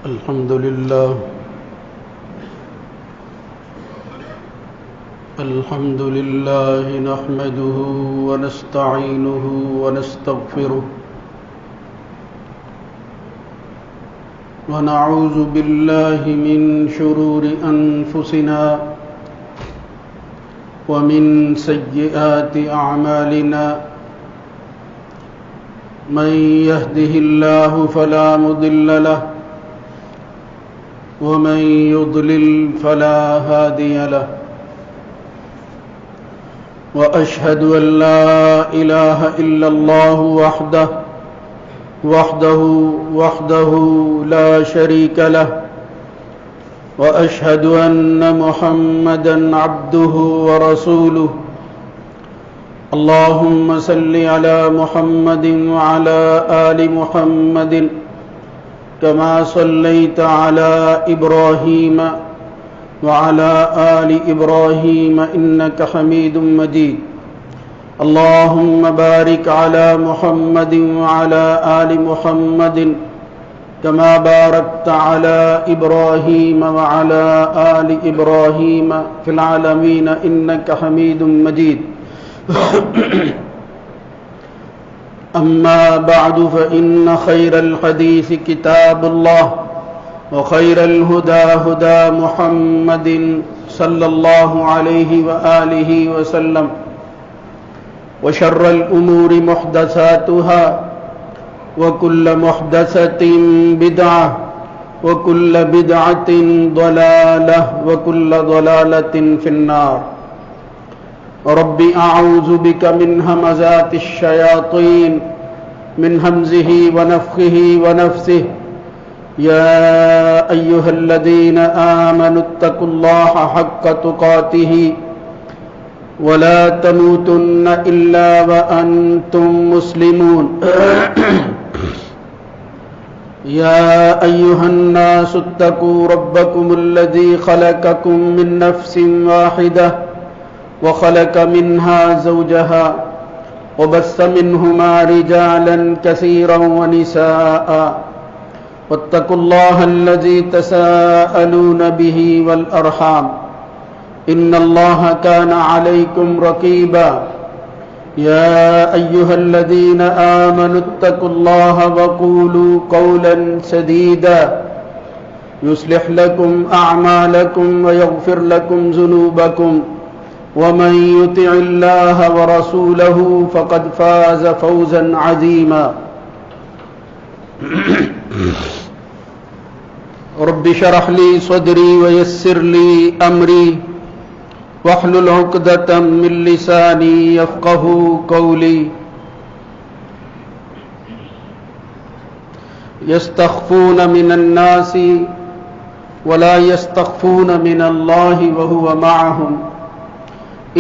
الحمد لله نحمده ونستعينه ونستغفره ونعوذ بالله من شرور أنفسنا ومن سيئات أعمالنا من يهده الله فلا مضل له ومن يضلل فلا هادي له وأشهد أن لا إله إلا الله وحده لا شريك له وأشهد أن محمدًا عبده ورسوله اللهم صل على محمد وعلى آل محمد كما صليت على إبراهيم وعلى آل إبراهيم إنك حميد مجيد اللهم بارك على محمد وعلى آل محمد كما باركت على إبراهيم وعلى آل إبراهيم في العالمين إنك حميد مجيد أما بعد فإن خير الحديث كتاب الله وخير الهدى هدى محمد صلى الله عليه وآله وسلم وشر الأمور محدثاتها وكل محدثة بدعة وكل بدعة ضلالة وكل ضلالة في النار رب أعوذ بك من همزات الشياطين من همزه ونفخه ونفثه يا أيها الذين آمنوا اتقوا الله حق تقاته ولا تموتن إلا وأنتم مسلمون يا أيها الناس اتقوا ربكم الذي خلقكم من نفس واحدة وخلق منها زوجها وبث منهما رجالا كثيرا ونساء واتقوا الله الذي تساءلون به والأرحام إن الله كان عليكم رقيبا يا أيها الذين آمنوا اتقوا الله وقولوا قولا سديدا يصلح لكم أعمالكم ويغفر لكم ذنوبكم ومن يطع الله ورسوله فقد فاز فوزا عظيما رب اشرح لي صدري ويسر لي أمري واحلل عقدة من لساني يفقهوا قولي يستخفون من الناس ولا يستخفون من الله وهو معهم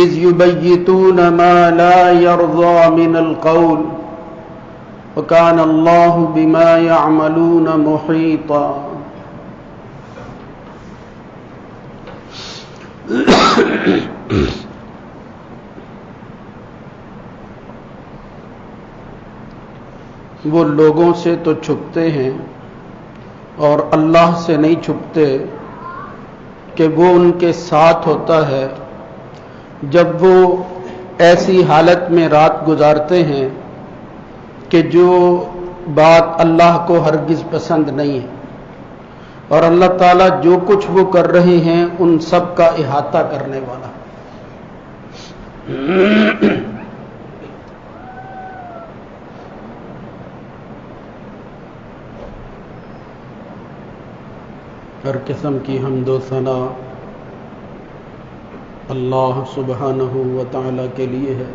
إذ يبيتون ما لا يرضى من القول وكان الله بما يعملون محيطا وہ لوگوں سے تو چھپتے ہیں اور اللہ سے نہیں چھپتے کہ وہ ان کے ساتھ ہوتا ہے جب وہ ایسی حالت میں رات گزارتے ہیں کہ جو بات اللہ کو ہرگز پسند نہیں ہے اور اللہ تعالیٰ جو کچھ وہ کر رہے ہیں ان سب کا احاطہ کرنے والا ہر قسم کی حمد و ثنا اللہ سبحانہ و تعالیٰ کے لیے ہے.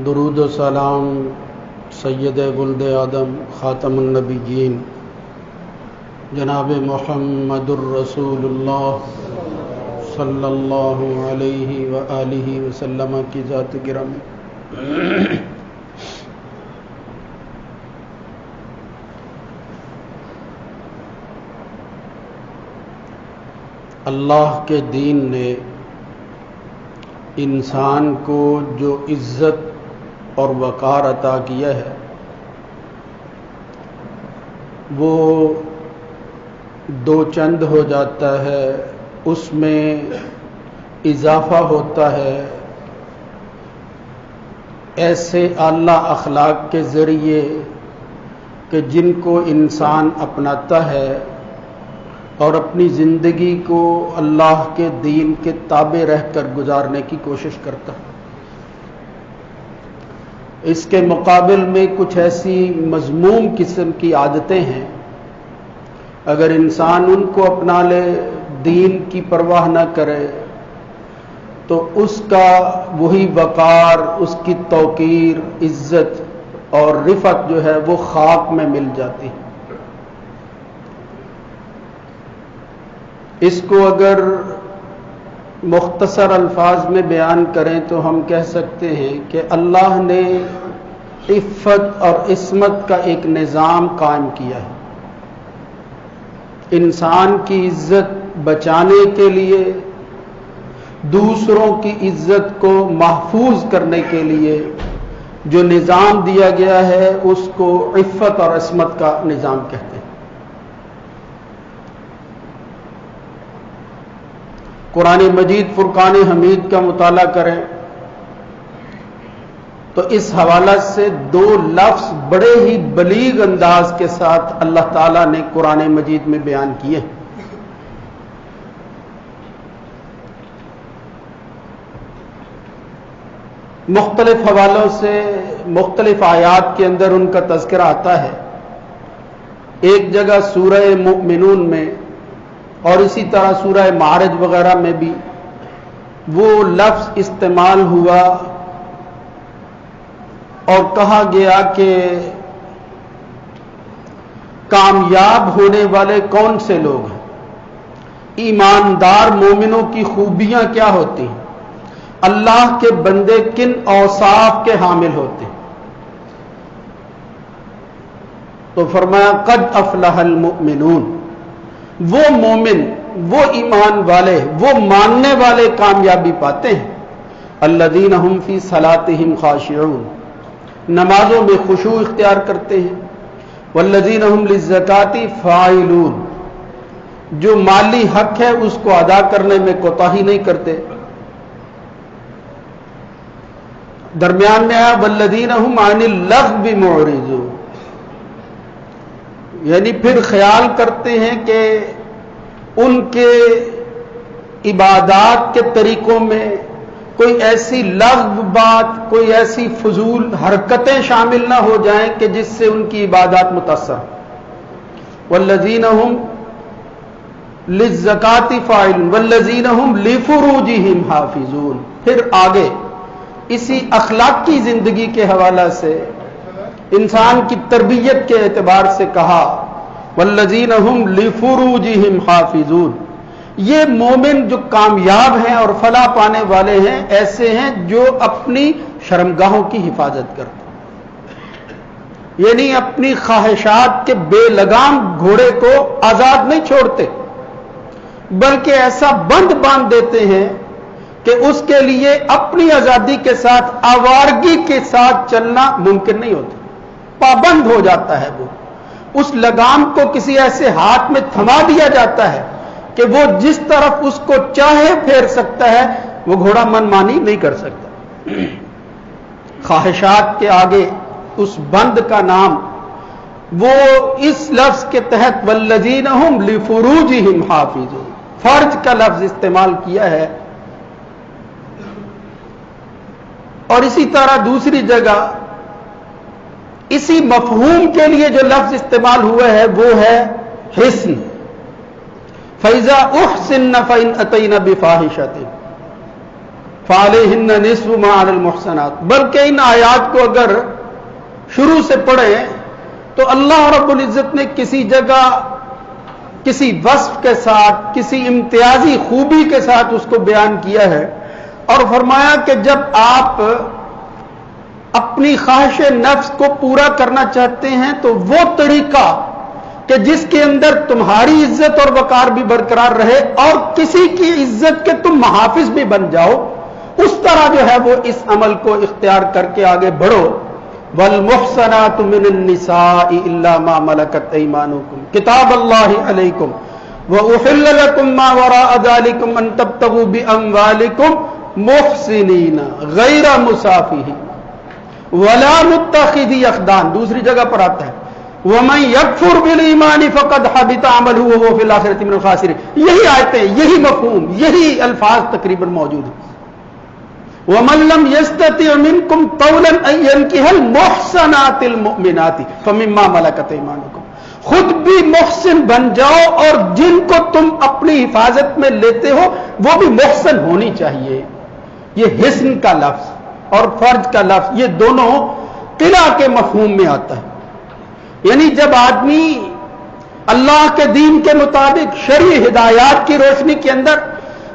درود و سلام سید ولد آدم خاتم النبیین جناب محمد الرسول اللہ صلی اللہ علیہ وآلہ وسلم کی ذات گرامی. اللہ کے دین نے انسان کو جو عزت اور وقار عطا کیا ہے وہ دو چند ہو جاتا ہے، اس میں اضافہ ہوتا ہے ایسے اعلیٰ اخلاق کے ذریعے کہ جن کو انسان اپناتا ہے اور اپنی زندگی کو اللہ کے دین کے تابع رہ کر گزارنے کی کوشش کرتا ہے۔ اس کے مقابل میں کچھ ایسی مذموم قسم کی عادتیں ہیں، اگر انسان ان کو اپنا لے، دین کی پرواہ نہ کرے، تو اس کا وہی وقار، اس کی توقیر، عزت اور رفعت جو ہے وہ خاک میں مل جاتی ہے۔ اس کو اگر مختصر الفاظ میں بیان کریں تو ہم کہہ سکتے ہیں کہ اللہ نے عفت اور عصمت کا ایک نظام قائم کیا ہے۔ انسان کی عزت بچانے کے لیے، دوسروں کی عزت کو محفوظ کرنے کے لیے جو نظام دیا گیا ہے اس کو عفت اور عصمت کا نظام کہتے ہیں۔ قرآن مجید فرقان حمید کا مطالعہ کریں تو اس حوالہ سے دو لفظ بڑے ہی بلیغ انداز کے ساتھ اللہ تعالیٰ نے قرآن مجید میں بیان کیے۔ مختلف حوالوں سے مختلف آیات کے اندر ان کا تذکرہ آتا ہے۔ ایک جگہ سورہ مؤمنون میں اور اسی طرح سورہ معارج وغیرہ میں بھی وہ لفظ استعمال ہوا اور کہا گیا کہ کامیاب ہونے والے کون سے لوگ ہیں، ایماندار مومنوں کی خوبیاں کیا ہوتی ہیں، اللہ کے بندے کن اوصاف کے حامل ہوتے ہیں۔ تو فرمایا قد افلح المؤمنون، وہ مومن، وہ ایمان والے، وہ ماننے والے کامیابی پاتے ہیں۔ الذین هم فی صلاتهم خاشعون، نمازوں میں خشوع اختیار کرتے ہیں۔ والذین هم للزکاۃ فاعلون، جو مالی حق ہے اس کو ادا کرنے میں کوتاہی نہیں کرتے۔ درمیان میں آیا والذین هم عن اللغو معرضون، یعنی پھر خیال کرتے ہیں کہ ان کے عبادات کے طریقوں میں کوئی ایسی لغو بات، کوئی ایسی فضول حرکتیں شامل نہ ہو جائیں کہ جس سے ان کی عبادات متاثر ہوں۔ والذین هم للزکاۃ فاعلون والذین هم لفروجہم حافظون، پھر آگے اسی اخلاقی زندگی کے حوالہ سے انسان کی تربیت کے اعتبار سے کہا والذین هم لفروجہم حافظون، یہ مومن جو کامیاب ہیں اور فلاح پانے والے ہیں ایسے ہیں جو اپنی شرمگاہوں کی حفاظت کرتے ہیں، یعنی اپنی خواہشات کے بے لگام گھوڑے کو آزاد نہیں چھوڑتے بلکہ ایسا بند باندھ دیتے ہیں کہ اس کے لیے اپنی آزادی کے ساتھ آوارگی کے ساتھ چلنا ممکن نہیں ہوتا، پابند ہو جاتا ہے۔ وہ اس لگام کو کسی ایسے ہاتھ میں تھما دیا جاتا ہے کہ وہ جس طرف اس کو چاہے پھیر سکتا ہے، وہ گھوڑا من مانی نہیں کر سکتا۔ خواہشات کے آگے اس بند کا نام وہ اس لفظ کے تحت والذین هم لفروجہم حافظون، فرج کا لفظ استعمال کیا ہے۔ اور اسی طرح دوسری جگہ اسی مفہوم کے لیے جو لفظ استعمال ہوا ہے وہ ہے حسن، فَإِذَا أُحْسِنَّ فَإِنْ أَتَيْنَ بِفَاحِشَةٍ فَعَلَيْهِنَّ نِصْفُ مَا عَلَى الْمُحْصَنَاتِ، بلکہ ان آیات کو اگر شروع سے پڑھیں تو اللہ رب العزت نے کسی جگہ کسی وصف کے ساتھ، کسی امتیازی خوبی کے ساتھ اس کو بیان کیا ہے اور فرمایا کہ جب آپ اپنی خواہش نفس کو پورا کرنا چاہتے ہیں تو وہ طریقہ کہ جس کے اندر تمہاری عزت اور وقار بھی برقرار رہے اور کسی کی عزت کے تم محافظ بھی بن جاؤ، اس طرح جو ہے وہ اس عمل کو اختیار کر کے آگے بڑھو. والمحصنات من النساء الا ما ملكت ايمانكم کتاب اللہ علیکم واحل لكم ما وراء ذلكم ان تبتغوا باموالكم محسنین غیر مسافحین ولا متخذی اخدان. دوسری جگہ پر آتا ہے وَمَنْ يَكْفُرْ بِالْإِيمَانِ فَقَدْ حَبِطَ عَمَلُهُ وَهُوَ فِي الْآخِرَةِ مِنَ الْخَاسِرِينَ. یہی آیتیں، یہی مفہوم، یہی الفاظ تقریباً موجود ہیں. وَمَنْ لَمْ يَسْتَطِعْ مِنْكُمْ طَوْلًا أَنْ يَنْكِحَ الْمُحْصَنَاتِ الْمُؤْمِنَاتِ فَمِمَّا مَلَكَتْ أَيْمَانُكُمْ. خود بھی محسن بن جاؤ اور جن کو تم اپنی حفاظت میں لیتے ہو وہ بھی محسن ہونی چاہیے. یہ حسن کا لفظ اور فرج کا لفظ یہ دونوں قلع کے مفہوم میں آتا ہے. یعنی جب آدمی اللہ کے دین کے مطابق شرعی ہدایات کی روشنی کے اندر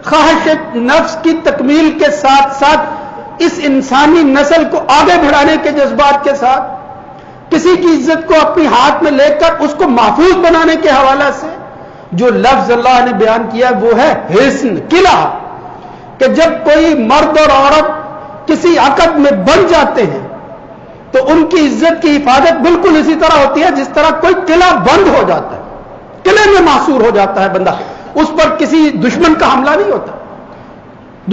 خواہش نفس کی تکمیل کے ساتھ ساتھ اس انسانی نسل کو آگے بڑھانے کے جذبات کے ساتھ کسی کی عزت کو اپنی ہاتھ میں لے کر اس کو محفوظ بنانے کے حوالے سے جو لفظ اللہ نے بیان کیا وہ ہے حسن قلعہ. کہ جب کوئی مرد اور عورت کسی عقد میں بن جاتے ہیں تو ان کی عزت کی حفاظت بالکل اسی طرح ہوتی ہے جس طرح کوئی قلعہ بند ہو جاتا ہے، قلعے میں محصور ہو جاتا ہے بندہ، اس پر کسی دشمن کا حملہ نہیں ہوتا.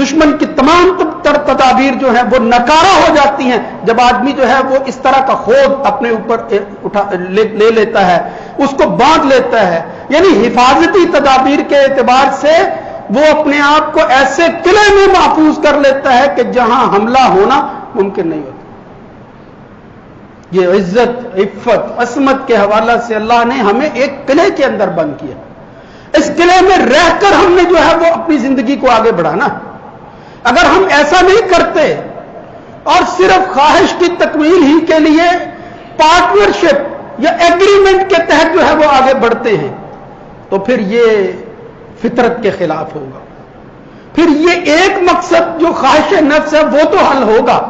دشمن کی تمام تدابیر جو ہیں وہ ناکارہ ہو جاتی ہیں جب آدمی جو ہے وہ اس طرح کا خود اپنے اوپر لے لیتا ہے، اس کو باندھ لیتا ہے. یعنی حفاظتی تدابیر کے اعتبار سے وہ اپنے آپ کو ایسے قلعے میں محفوظ کر لیتا ہے کہ جہاں حملہ ہونا ممکن نہیں ہوتا. یہ عزت، عفت، عصمت کے حوالہ سے اللہ نے ہمیں ایک قلعے کے اندر بند کیا. اس قلعے میں رہ کر ہم نے جو ہے وہ اپنی زندگی کو آگے بڑھانا. اگر ہم ایسا نہیں کرتے اور صرف خواہش کی تکمیل ہی کے لیے پارٹنرشپ یا ایگریمنٹ کے تحت جو ہے وہ آگے بڑھتے ہیں تو پھر یہ فطرت کے خلاف ہوگا. پھر یہ ایک مقصد جو خواہش نفس ہے وہ تو حل ہوگا،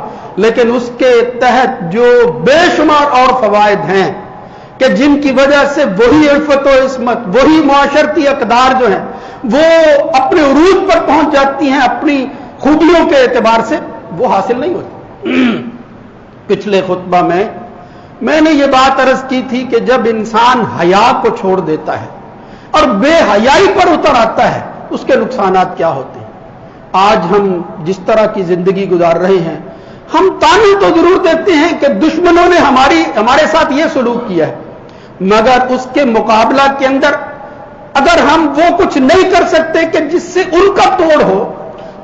لیکن اس کے تحت جو بے شمار اور فوائد ہیں کہ جن کی وجہ سے وہی عفت و عصمت، وہی معاشرتی اقدار جو ہیں وہ اپنے عروج پر پہنچ جاتی ہیں اپنی خوبیوں کے اعتبار سے، وہ حاصل نہیں ہوتی. پچھلے خطبہ میں نے یہ بات عرض کی تھی کہ جب انسان حیا کو چھوڑ دیتا ہے اور بے حیائی پر اتر آتا ہے اس کے نقصانات کیا ہوتے ہیں. آج ہم جس طرح کی زندگی گزار رہے ہیں ہم تانے تو ضرور دیتے ہیں کہ دشمنوں نے ہمارے ساتھ یہ سلوک کیا ہے، مگر اس کے مقابلہ کے اندر اگر ہم وہ کچھ نہیں کر سکتے کہ جس سے ان کا توڑ ہو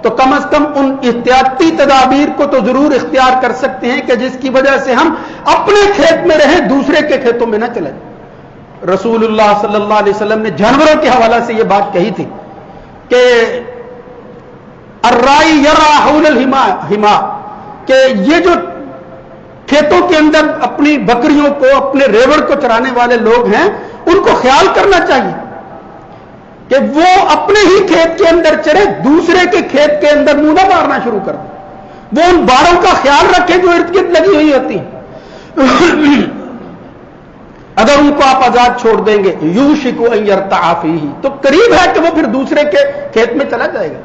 تو کم از کم ان احتیاطی تدابیر کو تو ضرور اختیار کر سکتے ہیں کہ جس کی وجہ سے ہم اپنے کھیت میں رہیں، دوسرے کے کھیتوں میں نہ چلیں. رسول اللہ صلی اللہ علیہ وسلم نے جانوروں کے حوالے سے یہ بات کہی تھی کہ الرائی یرا حول الحما، کہ یہ جو کھیتوں کے اندر اپنی بکریوں کو، اپنے ریوڑ کو چرانے والے لوگ ہیں ان کو خیال کرنا چاہیے کہ وہ اپنے ہی کھیت کے اندر چرے، دوسرے کے کھیت کے اندر منہ نہ مارنا شروع کر دیں. وہ ان باروں کا خیال رکھیں جو ارد گرد لگی ہوئی ہوتی ہیں. اگر ان کو آپ آزاد چھوڑ دیں گے یوشک ان یرتع فیہ، تو قریب ہے کہ وہ پھر دوسرے کے کھیت میں چلا جائے گا.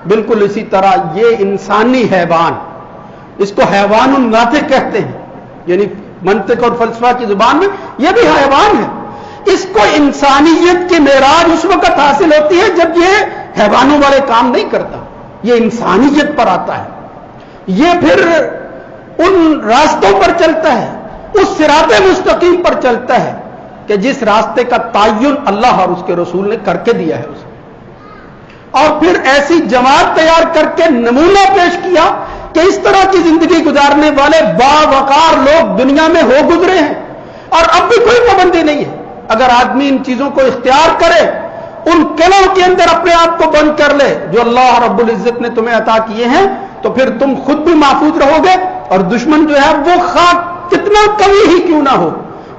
بالکل اسی طرح یہ انسانی حیوان، اس کو حیوان الناطق کہتے ہیں، یعنی منطق اور فلسفہ کی زبان میں یہ بھی حیوان ہے. اس کو انسانیت کی معراج اس وقت حاصل ہوتی ہے جب یہ حیوانوں والے کام نہیں کرتا، یہ انسانیت پر آتا ہے. یہ پھر ان راستوں پر چلتا ہے، اس صراط مستقیم پر چلتا ہے کہ جس راستے کا تعین اللہ اور اس کے رسول نے کر کے دیا ہے اسے. اور پھر ایسی جماعت تیار کر کے نمونہ پیش کیا کہ اس طرح کی زندگی گزارنے والے باوقار لوگ دنیا میں ہو گزرے ہیں اور اب بھی کوئی پابندی نہیں ہے. اگر آدمی ان چیزوں کو اختیار کرے، ان قلعوں کے اندر اپنے آپ کو بند کر لے جو اللہ رب العزت نے تمہیں عطا کیے ہیں، تو پھر تم خود بھی محفوظ رہو گے اور دشمن جو ہے وہ خاک کتنا قوی ہی کیوں نہ ہو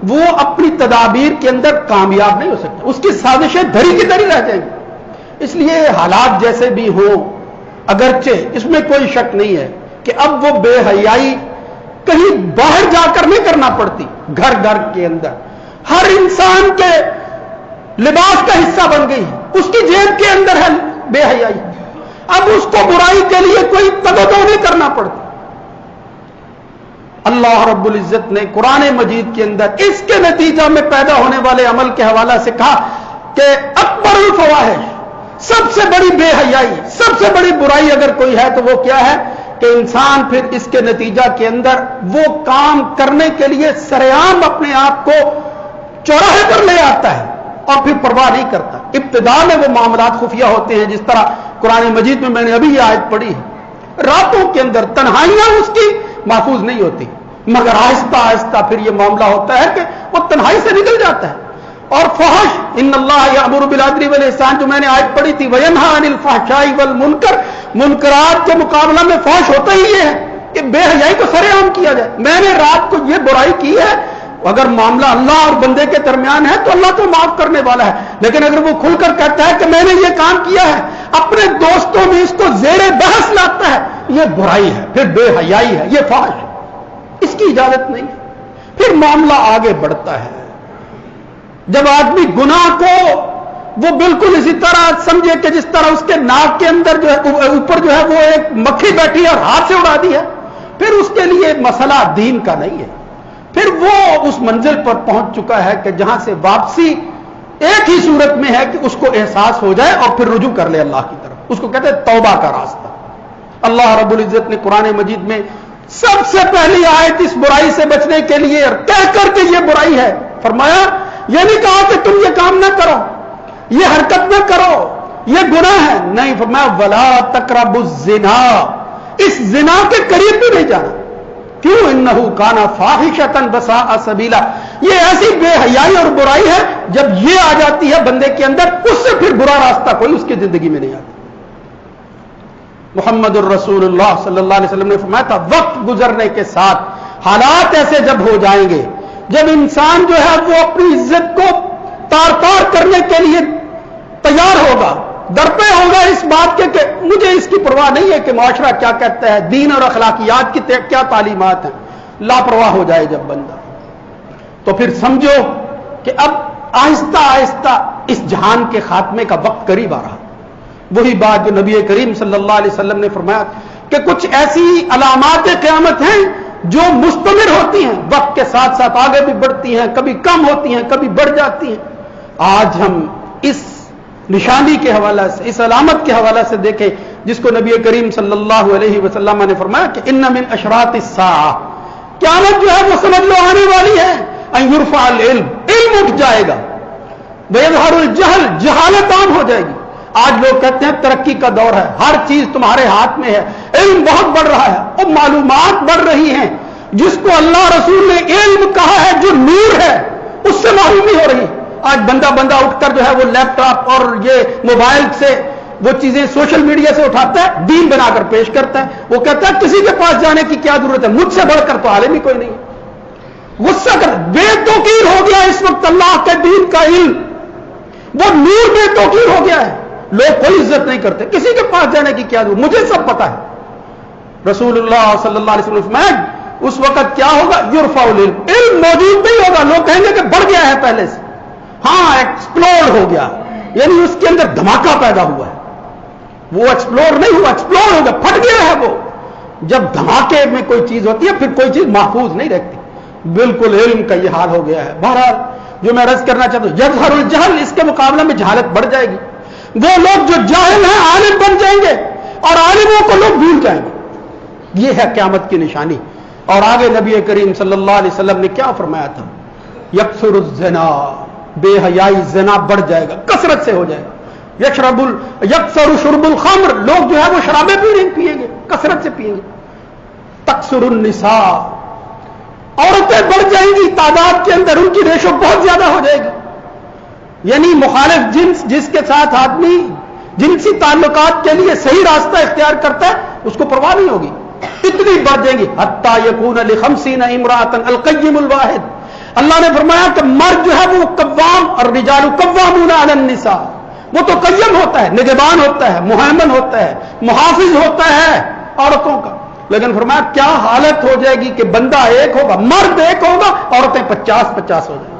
وہ اپنی تدابیر کے اندر کامیاب نہیں ہو سکتا، اس کی سازشیں دھری کی دھری رہ جائیں گی. اس لیے حالات جیسے بھی ہوں، اگرچہ اس میں کوئی شک نہیں ہے کہ اب وہ بے حیائی کہیں باہر جا کر نہیں کرنا پڑتی، گھر گھر کے اندر ہر انسان کے لباس کا حصہ بن گئی ہے، اس کی جیب کے اندر ہے بے حیائی. اب اس کو برائی کے لیے کوئی تگدو نہیں کرنا پڑتا. اللہ رب العزت نے قرآن مجید کے اندر اس کے نتیجہ میں پیدا ہونے والے عمل کے حوالے سے کہا کہ اکبر الفواحش، سب سے بڑی بے حیائی، سب سے بڑی برائی اگر کوئی ہے تو وہ کیا ہے کہ انسان پھر اس کے نتیجہ کے اندر وہ کام کرنے کے لیے سرعام اپنے آپ کو چوراہے پر لے آتا ہے اور پھر پرواہ نہیں کرتا. ابتدا میں وہ معاملات خفیہ ہوتے ہیں، جس طرح قرآن مجید میں نے ابھی یہ آیت پڑھی ہے، راتوں کے اندر تنہائیاں اس کی محفوظ نہیں ہوتی، مگر آہستہ آہستہ پھر یہ معاملہ ہوتا ہے کہ وہ تنہائی سے نکل جاتا ہے. اور فحش، ان اللہ یأمر بالعدل والاحسان جو میں نے آیت پڑھی تھی، وینہی عن الفحشاء والمنکر، منکرات کے مقابلہ میں فحش ہوتا ہی یہ ہے کہ بے حیائی کو سر عام کیا جائے. میں نے رات کو یہ برائی کی ہے، اگر معاملہ اللہ اور بندے کے درمیان ہے تو اللہ تو معاف کرنے والا ہے، لیکن اگر وہ کھل کر کہتا ہے کہ میں نے یہ کام کیا ہے، اپنے دوستوں میں اس کو زیر بحث لاتا ہے، یہ برائی ہے، پھر بے حیائی ہے، یہ فحش ہے، اس کی اجازت نہیں. پھر معاملہ آگے بڑھتا ہے. جب آدمی گناہ کو وہ بالکل اسی طرح سمجھے کہ جس طرح اس کے ناک کے اندر جو ہے اوپر جو ہے وہ ایک مکھی بیٹھی ہے اور ہاتھ سے اڑا دی ہے، پھر اس کے لیے مسئلہ دین کا نہیں ہے. پھر وہ اس منزل پر پہنچ چکا ہے کہ جہاں سے واپسی ایک ہی صورت میں ہے کہ اس کو احساس ہو جائے اور پھر رجوع کر لے اللہ کی طرف. اس کو کہتے ہیں توبہ کا راستہ. اللہ رب العزت نے قرآن مجید میں سب سے پہلی آیت اس برائی سے بچنے کے لیے کہہ کر کے یہ برائی ہے فرمایا، یہ نہیں کہا کہ تم یہ کام نہ کرو، یہ حرکت نہ کرو، یہ گناہ ہے، نہیں فرمایا ولا تقربوا الزنا، اس زنا کے قریب بھی نہیں جانا. کیوں؟ انہ کان فاحشۃ وساء سبیلا، یہ ایسی بے حیائی اور برائی ہے جب یہ آ جاتی ہے بندے کے اندر، اس سے پھر برا راستہ کوئی اس کی زندگی میں نہیں آتا. محمد الرسول اللہ صلی اللہ علیہ وسلم نے فرمایا تھا وقت گزرنے کے ساتھ حالات ایسے جب ہو جائیں گے، جب انسان جو ہے وہ اپنی عزت کو تار تار کرنے کے لیے تیار ہوگا، درپے ہوگا اس بات کے کہ مجھے اس کی پرواہ نہیں ہے کہ معاشرہ کیا کہتا ہے، دین اور اخلاقیات کی کیا تعلیمات ہیں، لاپرواہ ہو جائے جب بندہ، تو پھر سمجھو کہ اب آہستہ آہستہ اس جہان کے خاتمے کا وقت قریب آ رہا. وہی بات جو نبی کریم صلی اللہ علیہ وسلم نے فرمایا کہ کچھ ایسی علامات قیامت ہیں جو مستمر ہوتی ہیں، وقت کے ساتھ ساتھ آگے بھی بڑھتی ہیں، کبھی کم ہوتی ہیں، کبھی بڑھ جاتی ہیں. آج ہم اس نشانی کے حوالے سے، اس علامت کے حوالے سے دیکھیں جس کو نبی کریم صلی اللہ علیہ وسلم نے فرمایا کہ ان من اشراط الساعہ، قیامت جو ہے وہ سمجھ لو آنے والی ہے، ان یرفع العلم، علم اٹھ جائے گا، ویظہر الجہل، جہالت عام ہو جائے گی. آج لوگ کہتے ہیں ترقی کا دور ہے، ہر چیز تمہارے ہاتھ میں ہے، علم بہت بڑھ رہا ہے، اور معلومات بڑھ رہی ہیں. جس کو اللہ رسول نے علم کہا ہے، جو نور ہے، اس سے معلومی ہو رہی. آج بندہ اٹھ کر جو ہے وہ لیپ ٹاپ اور یہ موبائل سے وہ چیزیں سوشل میڈیا سے اٹھاتا ہے، دین بنا کر پیش کرتا ہے. وہ کہتا ہے کسی کے پاس جانے کی کیا ضرورت ہے، مجھ سے بڑھ کر تو عالم ہی کوئی نہیں. غصہ کر بے توقیر ہو گیا اس وقت اللہ کے دین کا علم، وہ نور بے توقیر ہو گیا ہے. لوگ کوئی عزت نہیں کرتے، کسی کے پاس جانے کی کیا ضرورت، مجھے سب پتا ہے. رسول اللہ صلی اللہ علیہ وسلم میں اس وقت کیا ہوگا، یرفع العلم، علم موجود نہیں ہوگا، لوگ کہیں گے کہ بڑھ گیا ہے پہلے سے. ہاں ایکسپلور ہو گیا، یعنی اس کے اندر دھماکہ پیدا ہوا ہے. وہ ایکسپلور نہیں ہوا، ایکسپلور ہو گیا، پھٹ گیا ہے. وہ جب دھماکے میں کوئی چیز ہوتی ہے پھر کوئی چیز محفوظ نہیں رہتی. بالکل علم کا یہ حال ہو گیا ہے. بہرحال جو میں عرض کرنا چاہتا ہوں، یظہر الجہل، اس کے مقابلے میں جہالت بڑھ جائے گی. وہ لوگ جو جاہل ہیں عالم بن جائیں گے اور عالموں کو لوگ بھول جائیں گے. یہ ہے قیامت کی نشانی. اور آگے نبی کریم صلی اللہ علیہ وسلم نے کیا فرمایا تھا، یکثر الزنا، بے حیائی، زنا بڑھ جائے گا، کثرت سے ہو جائے گا. یکثر شرب الخمر، لوگ جو ہے وہ شرابیں پیئیں گے، کثرت سے پیئیں گے. تکثر النساء، عورتیں بڑھ جائیں گی تعداد کے اندر، ان کی ریشو بہت زیادہ ہو جائے گی. یعنی مخالف جنس جس کے ساتھ آدمی جنسی تعلقات کے لیے صحیح راستہ اختیار کرتا ہے اس کو پرواہ نہیں ہوگی، اتنی بڑھ جائیں گی. حتی یکون ل50 امرأۃ القیم الواحد، اللہ نے فرمایا کہ مرد جو ہے وہ قوام، اور رجال قوامون علی النساء، وہ تو قیم ہوتا ہے، نگہبان ہوتا ہے، مہیمن ہوتا ہے، محافظ ہوتا ہے عورتوں کا. لیکن فرمایا کیا حالت ہو جائے گی کہ بندہ ایک ہوگا، مرد ایک ہوگا، عورتیں 50 ہو جائیں گی.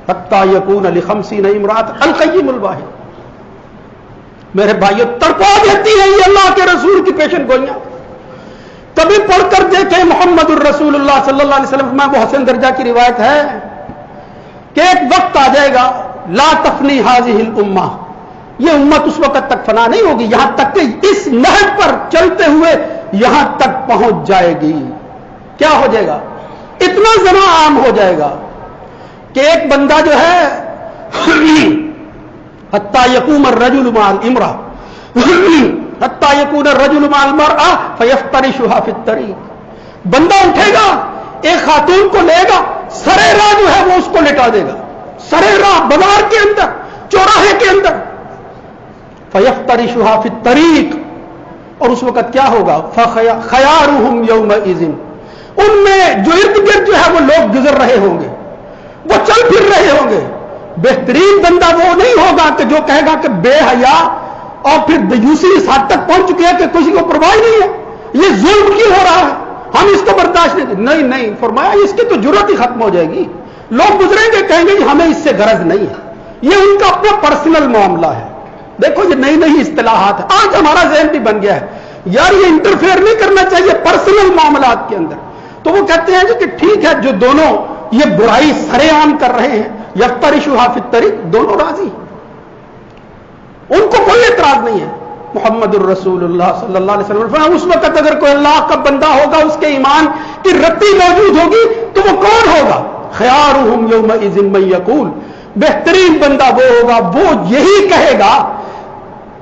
حتی یکون ل50 امرأۃ القیم الواحد. میرے بھائیوں تڑپا دیتی ہیں یہ اللہ کے رسول کی پیشن گوئیاں. کبھی پڑھ کر دیکھیں محمد الرسول اللہ صلی اللہ علیہ وسلم میں وہ حسن درجہ کی روایت ہے کہ ایک وقت آ جائے گا لا تفنی هذه الامہ، یہ امت اس وقت تک فنا نہیں ہوگی یہاں تک کہ اس نہج پر چلتے ہوئے یہاں تک پہنچ جائے گی. کیا ہو جائے گا؟ اتنا زنا عام ہو جائے گا کہ ایک بندہ جو ہے حتی یقوم الرجل مع الامرأة حتی یکون الرجل مع المرأة فیفترشها فی الطریق. بندہ اٹھے گا ایک خاتون کو لے گا سرے راہ جو ہے وہ اس کو لٹا دے گا، سرے راہ بازار کے اندر چوراہے کے اندر. فیفترشها فی الطریق، اور اس وقت کیا ہوگا؟ خیارهم یومئذ، ان میں جو ارد گرد جو ہے وہ لوگ گزر رہے ہوں گے، وہ چل پھر رہے ہوں گے، بہترین بندہ وہ نہیں ہوگا کہ جو کہے گا کہ بے حیا اور پھر دیوسی اس حد تک پہنچ چکے ہیں کہ کسی کو پرواہ نہیں ہے، یہ ظلم کیوں ہو رہا ہے، ہم اس کو برداشت نہیں فرمایا اس کی تو جرات ہی ختم ہو جائے گی. لوگ گزریں گے کہیں گے ہمیں اس سے غرض نہیں ہے، یہ ان کا اپنا پرسنل معاملہ ہے. دیکھو یہ نئی اصطلاحات ہے، آج ہمارا ذہن بھی بن گیا ہے یار یہ انٹرفیئر نہیں کرنا چاہیے پرسنل معاملات کے اندر. تو وہ کہتے ہیں کہ ٹھیک ہے جو دونوں یہ برائی سرے عام کر رہے ہیں یفترشها فی الطریق، دونوں راضی، ان کو کوئی اعتراض نہیں ہے. محمد الرسول اللہ صلی اللہ علیہ وسلم اس وقت اگر کوئی اللہ کا بندہ ہوگا اس کے ایمان کی رتی موجود ہوگی تو وہ کون ہوگا؟ خیارهم یومئذ من یقول، بہترین بندہ وہ ہوگا وہ یہی کہے گا،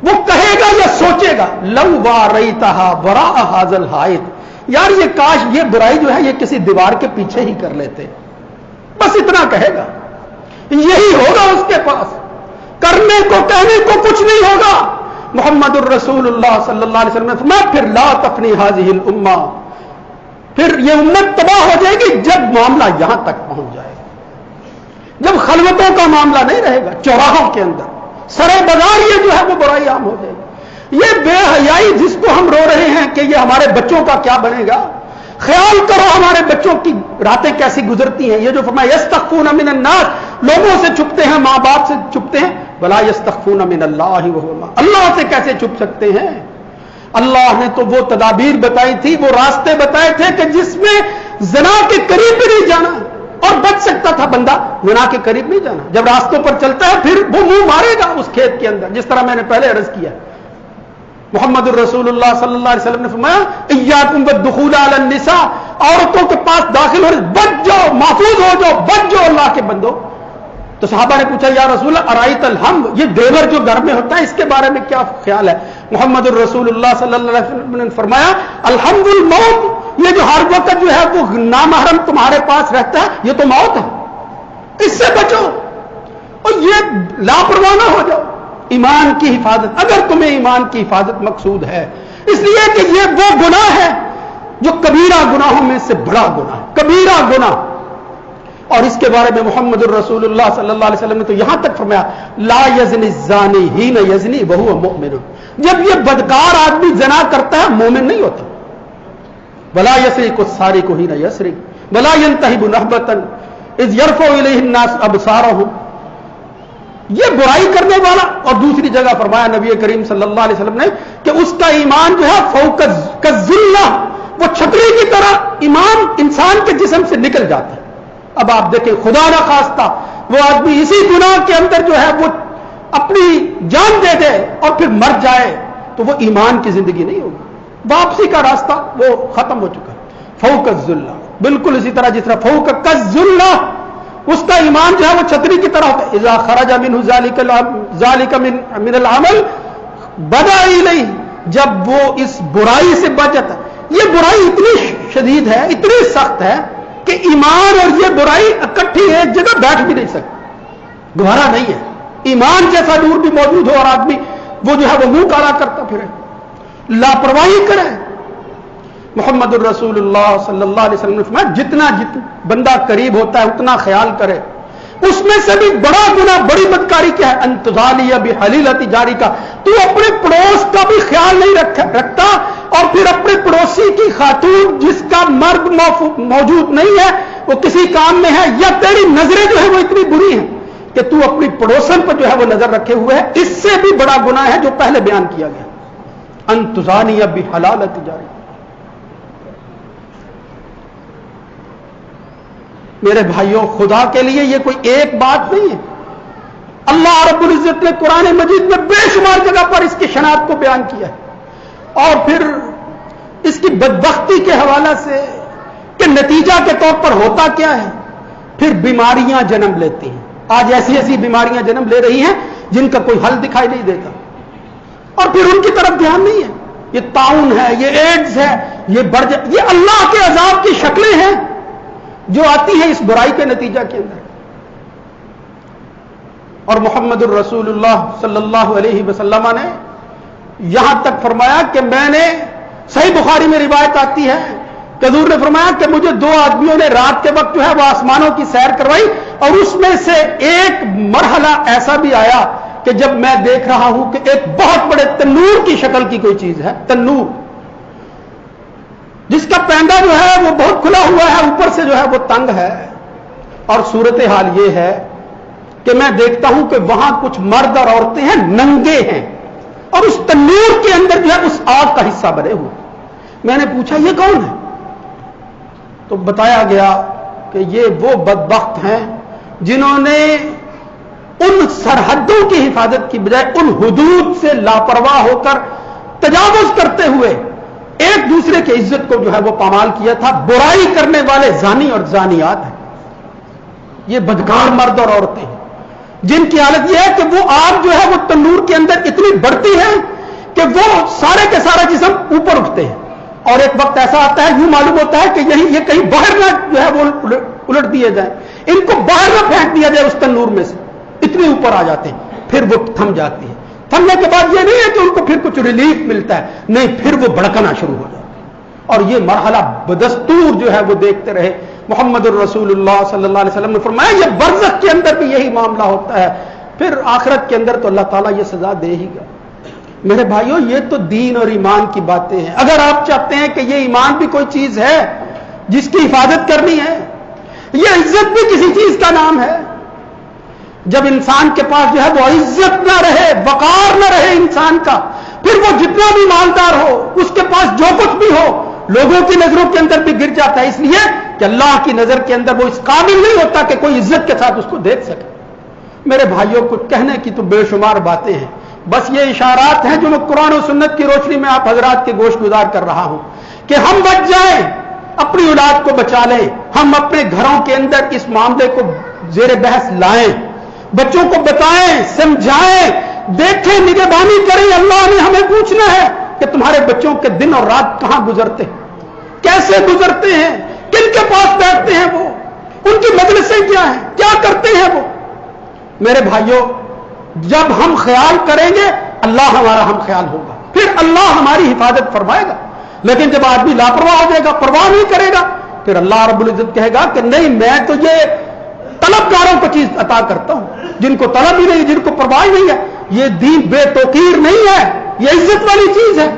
وہ کہے گا یا سوچے گا لو واریتها وراء هذا الحائط، یار یہ کاش یہ برائی جو ہے یہ کسی دیوار کے پیچھے ہی کر لیتے. بس اتنا کہے گا، یہی ہوگا اس کے پاس، کرنے کو کہنے کو کچھ نہیں ہوگا. محمد الرسول اللہ صلی اللہ علیہ وسلم نے فرمایا پھر لا تفنی هذه الامہ، پھر یہ امت تباہ ہو جائے گی جب معاملہ یہاں تک پہنچ جائے گا، جب خلوتوں کا معاملہ نہیں رہے گا، چوراہوں کے اندر سرے بازار یہ جو ہے وہ برائی عام ہو جائے گی. یہ بے حیائی جس کو ہم رو رہے ہیں کہ یہ ہمارے بچوں کا کیا بنے گا، خیال کرو ہمارے بچوں کی راتیں کیسی گزرتی ہیں. یہ جو فرمایا یستخفون من الناس، لوگوں سے چھپتے ہیں، ماں باپ سے چھپتے ہیں، ولا یستخفون من اللہ وهو، اللہ سے کیسے چھپ سکتے ہیں؟ اللہ نے تو وہ تدابیر بتائی تھی، وہ راستے بتائے تھے کہ جس میں زنا کے قریب بھی نہیں جانا، اور بچ سکتا تھا بندہ، زنا کے قریب نہیں جانا. جب راستوں پر چلتا ہے پھر وہ منہ مارے گا اس کھیت کے اندر، جس طرح میں نے پہلے عرض کیا. محمد الرسول اللہ صلی اللہ علیہ وسلم نے فرمایا ایاکم بالدخول علی النساء، عورتوں کے پاس داخل ہو بچ جاؤ، محفوظ ہو جاؤ، بچ جاؤ اللہ کے بندو. تو صحابہ نے پوچھا یا رسول اللہ ارائیت الحم، یہ دیور جو گھر میں ہوتا ہے اس کے بارے میں کیا خیال ہے؟ محمد الرسول اللہ صلی اللہ علیہ وسلم نے فرمایا الحمد الموت، یہ جو ہر وقت جو ہے وہ نامحرم تمہارے پاس رہتا ہے یہ تو موت ہے، اس سے بچو اور یہ لاپرواہ نہ ہو جاؤ. ایمان کی حفاظت، اگر تمہیں ایمان کی حفاظت مقصود ہے، اس لیے کہ یہ وہ گناہ ہے جو کبیرہ گناہوں میں سے بڑا گناہ ہے، کبیرہ گناہ. اور اس کے بارے میں محمد الرسول اللہ صلی اللہ علیہ وسلم نے تو یہاں تک فرمایا لا یزنی الزانی حین یزنی وہو مؤمن، جب یہ بدکار آدمی زنا کرتا ہے مومن نہیں ہوتا. ولا یسرق السارق حین یسرق ولا ینتہب نہبۃ اذ یرفع الیہ الناس ابصارهم، یہ برائی کرنے والا. اور دوسری جگہ فرمایا نبی کریم صلی اللہ علیہ وسلم نے کہ اس کا ایمان جو ہے فوق کالظلہ، وہ چھتری کی طرح ایمان انسان کے جسم سے نکل جاتا ہے. اب آپ دیکھیں خدا نہ خواستہ وہ آدمی اسی گناہ کے اندر جو ہے وہ اپنی جان دے دے اور پھر مر جائے تو وہ ایمان کی زندگی نہیں ہوگی، واپسی کا راستہ وہ ختم ہو چکا ہے. فوق الظلہ، بالکل اسی طرح جس طرح فوق کالظلہ اس کا ایمان جو ہے وہ چھتری کی طرح ہوتا ہے. اذا خرج منہ ذالک من العمل بدا الیہ، جب وہ اس برائی سے بچ جاتا ہے. یہ برائی اتنی شدید ہے، اتنی سخت ہے کہ ایمان اور یہ برائی اکٹھی ایک جگہ بیٹھ بھی نہیں سکتی، گوارا نہیں ہے. ایمان جیسا نور بھی موجود ہو اور آدمی وہ جو ہے وہ منہ کالا کرتا پھرے، لاپرواہی کرے. محمد الرسول اللہ صلی اللہ علیہ وسلم نے فرمایا جتنا بندہ قریب ہوتا ہے اتنا خیال کرے. اس میں سے بھی بڑا گناہ، بڑی بدکاری کیا ہے؟ ان تغالی بحلیلۃ جاری کا، تو اپنے پڑوس کا بھی خیال نہیں رکھتا اور پھر اپنے پڑوسی کی خاتون جس کا مرد موجود نہیں ہے، وہ کسی کام میں ہے، یا تیری نظریں جو ہے وہ اتنی بری ہیں کہ تو اپنی پڑوسن پر جو ہے وہ نظر رکھے ہوئے ہے، اس سے بھی بڑا گناہ ہے جو پہلے بیان کیا گیا، ان تزانی بحلالۃ جاری۔ میرے بھائیوں، خدا کے لیے یہ کوئی ایک بات نہیں ہے، اللہ رب العزت نے قرآن مجید میں بے شمار جگہ پر اس کی شناخت کو بیان کیا ہے، اور پھر اس کی بدبختی کے حوالے سے کہ نتیجہ کے طور پر ہوتا کیا ہے، پھر بیماریاں جنم لیتی ہیں۔ آج ایسی ایسی بیماریاں جنم لے رہی ہیں جن کا کوئی حل دکھائی نہیں دیتا، اور پھر ان کی طرف دھیان نہیں ہے۔ یہ طاعون ہے، یہ ایڈز ہے، یہ اللہ کے عذاب کی شکلیں ہیں جو آتی ہیں اس برائی کے نتیجہ کے اندر۔ اور محمد الرسول اللہ صلی اللہ علیہ وسلم نے یہاں تک فرمایا کہ میں نے، صحیح بخاری میں روایت آتی ہے کہ حضور نے فرمایا کہ مجھے دو آدمیوں نے رات کے وقت جو ہے وہ آسمانوں کی سیر کروائی، اور اس میں سے ایک مرحلہ ایسا بھی آیا کہ جب میں دیکھ رہا ہوں کہ ایک بہت بڑے تنور کی شکل کی کوئی چیز ہے، تنور جس کا پینڈا جو ہے وہ بہت کھلا ہوا ہے، اوپر سے جو ہے وہ تنگ ہے، اور صورتحال یہ ہے کہ میں دیکھتا ہوں کہ وہاں کچھ مرد اور عورتیں ہیں، ننگے ہیں، اور اس تنور کے اندر جو ہے اس آگ کا حصہ بنے ہوئے۔ میں نے پوچھا یہ کون ہے؟ تو بتایا گیا کہ یہ وہ بدبخت ہیں جنہوں نے ان سرحدوں کی حفاظت کی بجائے ان حدود سے لاپرواہ ہو کر تجاوز کرتے ہوئے ایک دوسرے کی عزت کو جو ہے وہ پامال کیا تھا۔ برائی کرنے والے زانی اور زانیات ہیں، یہ بدکار مرد اور عورتیں ہیں جن کی حالت یہ ہے کہ وہ آگ جو ہے وہ تنور کے اندر اتنی بڑھتی ہے کہ وہ سارے کے سارا جسم اوپر اٹھتے ہیں، اور ایک وقت ایسا آتا ہے یوں معلوم ہوتا ہے کہ یہ کہیں باہر نہ جو ہے وہ الٹ دیے جائیں، ان کو باہر نہ پھینک دیا جائے اس تنور میں سے، اتنے اوپر آ جاتے ہیں، پھر وہ تھم جاتی ہے۔ تھمنے کے بعد یہ نہیں ہے کہ ان کو پھر کچھ ریلیف ملتا ہے، نہیں، پھر وہ بھڑکنا شروع ہو جاتا ہے، اور یہ مرحلہ بدستور جو ہے وہ دیکھتے رہے۔ محمد الرسول اللہ صلی اللہ علیہ وسلم نے فرمایا یہ برزخ کے اندر بھی یہی معاملہ ہوتا ہے، پھر آخرت کے اندر تو اللہ تعالیٰ یہ سزا دے ہی گا۔ میرے بھائیوں، یہ تو دین اور ایمان کی باتیں ہیں۔ اگر آپ چاہتے ہیں کہ یہ ایمان بھی کوئی چیز ہے جس کی حفاظت کرنی ہے، یہ عزت بھی کسی چیز کا نام ہے، جب انسان کے پاس جو ہے وہ عزت نہ رہے، وقار نہ رہے انسان کا، پھر وہ جتنا بھی مالدار ہو، اس کے پاس جو کچھ بھی ہو، لوگوں کی نظروں کے اندر بھی گر جاتا ہے، اس لیے کہ اللہ کی نظر کے اندر وہ اس قابل نہیں ہوتا کہ کوئی عزت کے ساتھ اس کو دیکھ سکے۔ میرے بھائیوں، کچھ کہنے کی تو بے شمار باتیں ہیں، بس یہ اشارات ہیں جو میں قرآن و سنت کی روشنی میں آپ حضرات کے گوش گزار کر رہا ہوں کہ ہم بچ جائیں، اپنی اولاد کو بچا لیں، ہم اپنے گھروں کے اندر اس معاملے کو زیر بحث لائیں، بچوں کو بتائیں، سمجھائیں، دیکھیں، نگہبانی کریں۔ اللہ نے ہمیں پوچھنا ہے کہ تمہارے بچوں کے دن اور رات کہاں گزرتے ہیں، کیسے گزرتے ہیں، کن کے پاس بیٹھتے ہیں وہ، ان کی مجلسیں کیا ہیں، کیا کرتے ہیں وہ۔ میرے بھائیوں، جب ہم خیال کریں گے اللہ ہمارا ہم خیال ہوگا، پھر اللہ ہماری حفاظت فرمائے گا۔ لیکن جب آدمی لاپرواہ ہو جائے گا، پرواہ نہیں کرے گا، پھر اللہ رب العزت کہے گا کہ نہیں، میں تو یہ طلبگاروں کو چیز عطا کرتا ہوں، جن کو طلب ہی نہیں، جن کو پرواہ نہیں ہے۔ یہ دین بے توقیر نہیں ہے، یہ عزت والی چیز ہے۔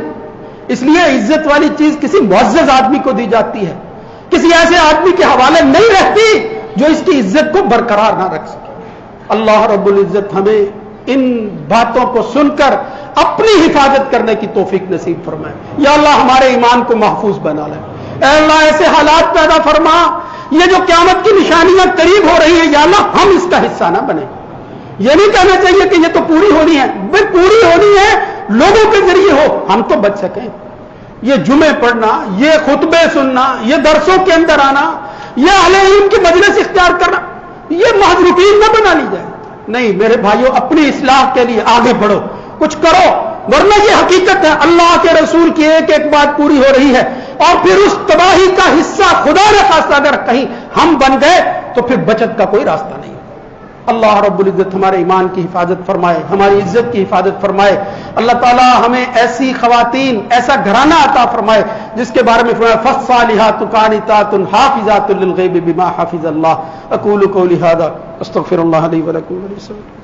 اس لیے عزت والی چیز کسی معزز آدمی کو دی جاتی ہے، کسی ایسے آدمی کے حوالے نہیں رہتی جو اس کی عزت کو برقرار نہ رکھ سکے۔ اللہ رب العزت ہمیں ان باتوں کو سن کر اپنی حفاظت کرنے کی توفیق نصیب فرمائے۔ یا اللہ ہمارے ایمان کو محفوظ بنا لے۔ اے اللہ ایسے حالات پیدا فرما، یہ جو قیامت کی نشانیاں قریب ہو رہی ہیں یا اللہ ہم اس کا حصہ نہ بنیں۔ یہ نہیں کہنا چاہیے کہ یہ تو پوری ہونی ہے، بھائی پوری ہونی ہے لوگوں کے ذریعے ہو، ہم تو بچ سکیں۔ یہ جمعے پڑھنا، یہ خطبے سننا، یہ درسوں کے اندر آنا، یہ اہل علم کی مجلس اختیار کرنا، یہ محض روٹین نہ بنا لی جائے۔ نہیں میرے بھائیوں، اپنی اصلاح کے لیے آگے بڑھو، کچھ کرو، ورنہ یہ حقیقت ہے اللہ کے رسول کی ایک ایک بات پوری ہو رہی ہے، اور پھر اس تباہی کا حصہ خدا نہ خواستہ اگر کہیں ہم بن گئے تو پھر بچت کا کوئی راستہ نہیں۔ اللہ رب العزت ہمارے ایمان کی حفاظت فرمائے، ہماری عزت کی حفاظت فرمائے۔ اللہ تعالی ہمیں ایسی خواتین، ایسا گھرانہ عطا فرمائے جس کے بارے میں فرمایا فالصالحات قانتات حافظات للغیب بما حفظ اللہ۔ اقول قولی ھذا استغفر اللہ لی ولکم ولسائر